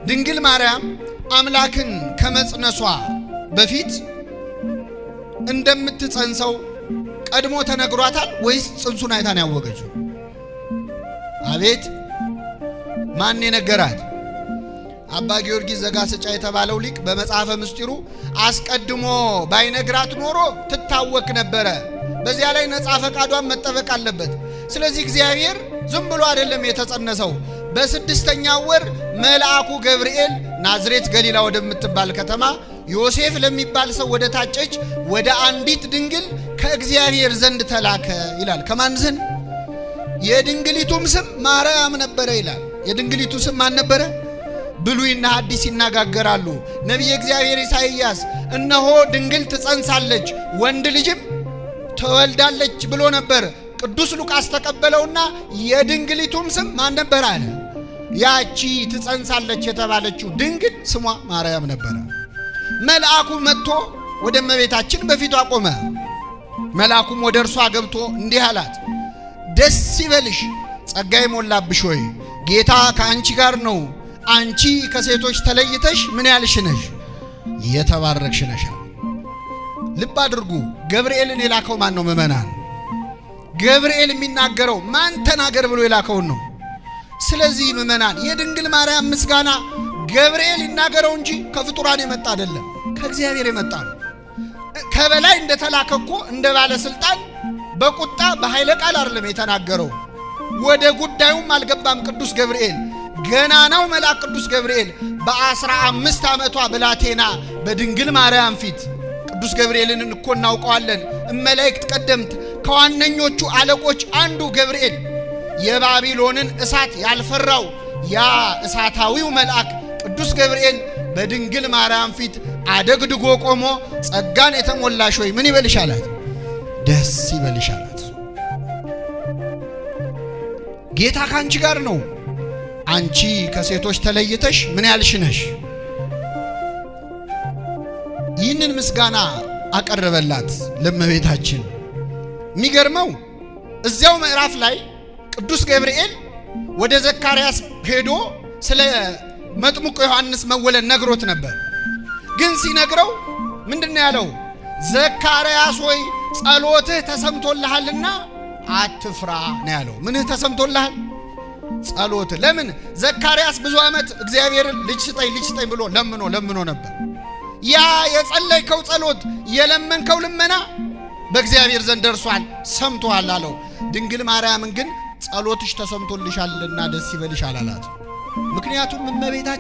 ድንግል ማርያም አምላክን ከመጽነሷ በፊት እንደምትጸንሰው ቀድሞ ተነግሯታል ወይስ ጽንሱን አይታ ነው ያወቀችው? አቤት ማን የነገራት? አባ ጊዮርጊስ ዘጋስጫ የተባለው ሊቅ በመጽሐፈ ምስጢሩ አስቀድሞ ባይነግራት ኖሮ ትታወክ ነበረ። በዚያ ላይ ነፃ ፈቃዷን መጠበቅ አለበት። ስለዚህ እግዚአብሔር ዝም ብሎ አይደለም የተጸነሰው። በስድስተኛው ወር መልአኩ ገብርኤል ናዝሬት ገሊላ ወደምትባል ከተማ ዮሴፍ ለሚባል ሰው ወደ ታጨች ወደ አንዲት ድንግል ከእግዚአብሔር ዘንድ ተላከ ይላል። ከማን ዘንድ? የድንግሊቱም ስም ማርያም ነበረ ይላል። የድንግሊቱ ስም ማን ነበረ? ብሉይና ሐዲስ ይናገራሉ። ነቢየ እግዚአብሔር ኢሳይያስ እነሆ ድንግል ትጸንሳለች ወንድ ልጅም ትወልዳለች ብሎ ነበር። ቅዱስ ሉቃስ ተቀበለውና የድንግሊቱም ስም ማን ነበር አለ? ያቺ ትጸንሳለች የተባለችው ድንግል ስሟ ማርያም ነበረ። መልአኩ መጥቶ ወደ እመቤታችን በፊቷ ቆመ። መልአኩም ወደ እርሷ ገብቶ እንዲህ አላት፣ ደስ ይበልሽ ጸጋ የሞላብሽ ሆይ ጌታ ከአንቺ ጋር ነው። አንቺ ከሴቶች ተለይተሽ ምን ያልሽ ነሽ? የተባረክሽ ነሽ። ልብ አድርጉ፣ ገብርኤልን የላከው ማን ነው? ምእመናን፣ ገብርኤል የሚናገረው ማን ተናገር ብሎ የላከውን ነው። ስለዚህ ምእመናን የድንግል ማርያም ምስጋና ገብርኤል ይናገረው እንጂ ከፍጡራን የመጣ አይደለም፣ ከእግዚአብሔር የመጣ ነው። ከበላይ እንደተላከ እኮ እንደ ባለስልጣን በቁጣ በኃይለ ቃል አይደለም የተናገረው። ወደ ጉዳዩም አልገባም ቅዱስ ገብርኤል። ገናናው መልአክ ቅዱስ ገብርኤል በ15 ዓመቷ ብላቴና በድንግል ማርያም ፊት ቅዱስ ገብርኤልን እኮ እናውቀዋለን። መላእክት ቀደምት ከዋነኞቹ አለቆች አንዱ ገብርኤል የባቢሎንን እሳት ያልፈራው ያ እሳታዊው መልአክ ቅዱስ ገብርኤል በድንግል ማርያም ፊት አደግድጎ ቆሞ ጸጋን የተሞላሽ ሆይ ምን ይበልሽ አላት? ደስ ይበልሽ አላት። ጌታ ካንቺ ጋር ነው። አንቺ ከሴቶች ተለይተሽ ምን ያልሽ ነሽ? ይህንን ምስጋና አቀረበላት ለእመቤታችን። የሚገርመው እዚያው ምዕራፍ ላይ ቅዱስ ገብርኤል ወደ ዘካርያስ ሄዶ ስለ መጥምቁ ዮሐንስ መወለድ ነግሮት ነበር። ግን ሲነግረው ምንድነው ያለው? ዘካርያስ ሆይ ጸሎትህ ተሰምቶልሃልና አትፍራ ነው ያለው። ምንህ ተሰምቶልሃል? ጸሎት። ለምን? ዘካርያስ ብዙ ዓመት እግዚአብሔርን ልጅ ስጠኝ ብሎ ለምኖ ነበር። ያ የጸለይከው ጸሎት የለመንከው ልመና በእግዚአብሔር ዘንድ ደርሷል፣ ሰምቶሃል አለው። ድንግል ማርያምን ግን ጸሎትሽ ተሰምቶልሻልና ደስ ይበልሽ አላላት። ምክንያቱም እመቤታችን